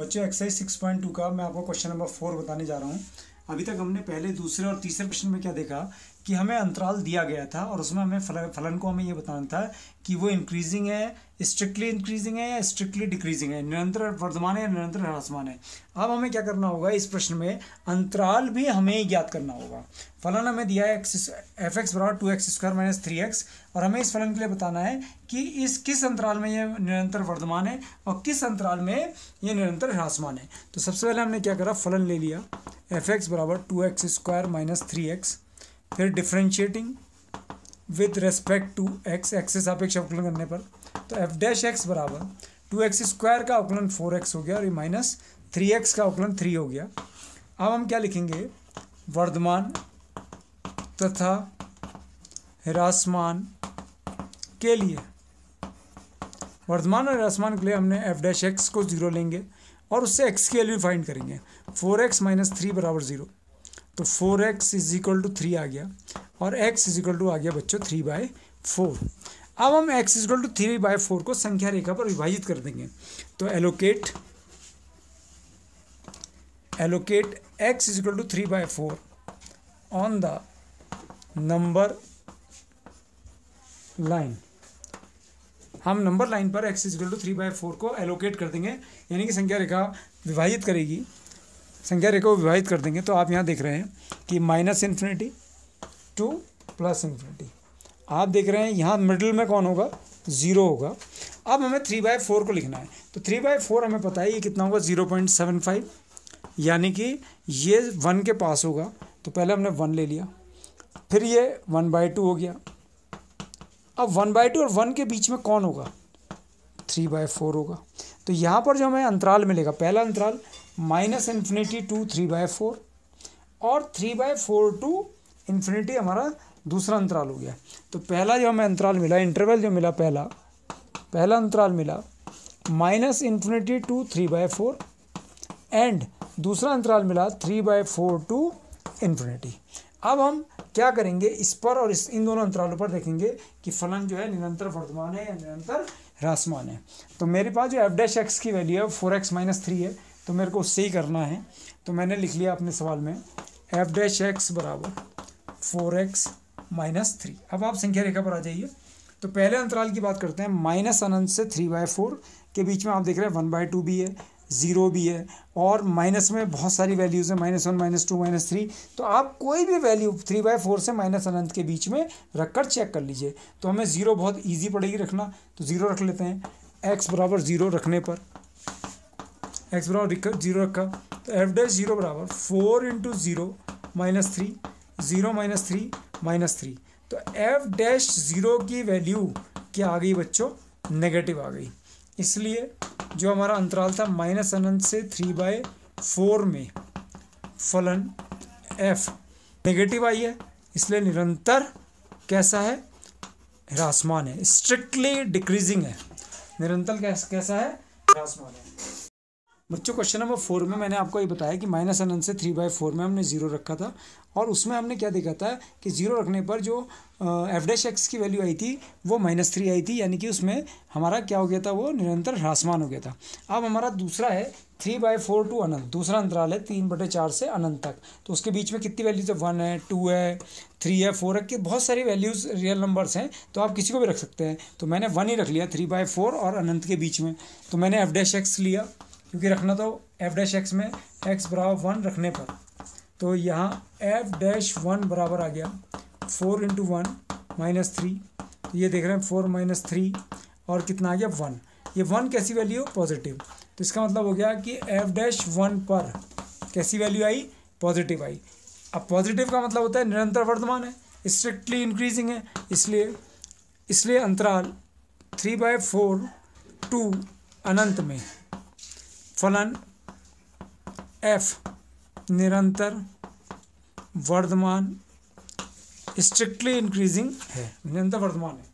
बच्चों एक्सरसाइज 6.2 का मैं आपको क्वेश्चन नंबर 4 बताने जा रहा हूँ। अभी तक हमने पहले, दूसरे और तीसरे प्रश्न में क्या देखा कि हमें अंतराल दिया गया था और उसमें हमें फलन को हमें ये बताना था कि वो इंक्रीजिंग है, स्ट्रिक्टली इंक्रीजिंग है या स्ट्रिक्टली डिक्रीजिंग है, निरंतर वर्धमान है या निरंतर ह्रासमान है। अब हमें क्या करना होगा, इस प्रश्न में अंतराल भी हमें ही ज्ञात करना होगा। फलन हमें दिया है एफ एक्स बराबर 2x² - 3x और हमें इस फलन के लिए बताना है कि इस किस अंतराल में ये निरंतर वर्धमान है और किस अंतराल में ये निरंतर ह्रासमान है। तो सबसे पहले हमने क्या करा, फलन ले लिया एफ एक्स बराबर 2x² - 3x, फिर differentiating with respect to X, X से सापेक्ष अवकलन करने पर तो एफ डैश एक्स बराबर 2x² का अवकलन 4x हो गया और ये माइनस 3x का अवकलन 3 हो गया। अब हम क्या लिखेंगे, वर्धमान तथा ह्रासमान के लिए, वर्धमान और ह्रासमान के लिए हमने एफ डैश एक्स को 0 लेंगे और उससे x की वैल्यू फाइंड करेंगे। 4x - 3 बराबर 0, तो 4x = 3 आ गया और x = आ गया बच्चों 3/4। अब हम x = 3/4 को संख्या रेखा पर विभाजित कर देंगे। तो allocate x = 3/4 on the number line. हम नंबर लाइन पर x = 3/4 को एलोकेट कर देंगे, यानी कि संख्या रेखा विभाजित करेगी, संख्या रेखा को विभाजित कर देंगे। तो आप यहाँ देख रहे हैं कि -∞ टू +∞। आप देख रहे हैं यहाँ मिडिल में कौन होगा, 0 होगा। अब हमें 3/4 को लिखना है, तो 3/4 हमें पता है ये कितना होगा, 0.75, यानी कि ये 1 के पास होगा। तो पहले हमने 1 ले लिया, फिर ये 1/2 हो गया। अब 1/2 और 1 के बीच में कौन होगा, 3/4 होगा। तो यहाँ पर जो हमें अंतराल मिलेगा, पहला अंतराल -∞ टू 3/4 और 3/4 टू ∞ हमारा दूसरा अंतराल हो गया। तो पहला जो हमें अंतराल मिला, इंटरवल जो मिला, पहला अंतराल मिला -∞ टू 3/4 एंड दूसरा अंतराल मिला 3/4 टू ∞। अब हम क्या करेंगे, इस पर और इन दोनों अंतरालों पर देखेंगे कि फलन जो है निरंतर वर्धमान है या निरंतर ह्रासमान है। तो मेरे पास जो एफ डैश एक्स की वैल्यू है 4x - 3 है, तो मेरे को उससे ही करना है। तो मैंने लिख लिया अपने सवाल में एफ डैश एक्स बराबर 4x - 3। अब आप संख्या रेखा पर आ जाइए। तो पहले अंतराल की बात करते हैं, -∞ से 3/4 के बीच में आप देख रहे हैं 1/2 भी है, 0 भी है और माइनस में बहुत सारी वैल्यूज़ हैं, -1 -2 -3। तो आप कोई भी वैल्यू 3/4 से -∞ के बीच में रखकर चेक कर लीजिए। तो हमें 0 बहुत ईजी पड़ेगी रखना, तो 0 रख लेते हैं। x बराबर 0 रखने पर, x बराबर 0 रखा, तो एफ डैश 0 बराबर 4 × 0 - 3, 0 - 3 -3। तो एफ डैश 0 की वैल्यू क्या आ गई बच्चों, नेगेटिव आ गई। इसलिए जो हमारा अंतराल था -∞ से 3/4 में फलन f नेगेटिव आई है, इसलिए निरंतर कैसा है, ह्रासमान है, स्ट्रिक्टली डिक्रीजिंग है। निरंतर कैसा है, ह्रासमान है। बच्चों क्वेश्चन नंबर 4 में मैंने आपको ये बताया कि -∞ से 3/4 में हमने 0 रखा था और उसमें हमने क्या देखा था कि 0 रखने पर जो एफ डैश एक्स की वैल्यू आई थी वो -3 आई थी, यानी कि उसमें हमारा क्या हो गया था, वो निरंतर ह्रासमान हो गया था। अब हमारा दूसरा है 3/4 टू अनंत, दूसरा अंतराल है 3/4 से अनंत तक। तो उसके बीच में कितनी वैल्यूज है, 1 है, 2 है, 3 है, 4 है, कि बहुत सारी वैल्यूज़ रियल नंबर्स हैं, तो आप किसी को भी रख सकते हैं। तो मैंने 1 ही रख लिया 3/4 और अनंत के बीच में। तो मैंने एफ डैश एक्स लिया, क्योंकि रखना तो एफ डैश एक्स में x बराबर 1 रखने पर, तो यहाँ एफ डैश 1 बराबर आ गया 4 × 1 - 3। तो ये देख रहे हैं 4 - 3 और कितना आ गया, 1। ये 1 कैसी वैल्यू, पॉजिटिव। तो इसका मतलब हो गया कि एफ डैश 1 पर कैसी वैल्यू आई, पॉजिटिव आई। अब पॉजिटिव का मतलब होता है निरंतर वर्धमान है, स्ट्रिक्टली इंक्रीजिंग है, इसलिए अंतराल 3/4 टू अनंत में फलन f निरंतर वर्धमान, स्ट्रिक्टली इंक्रीजिंग है, निरंतर वर्धमान है।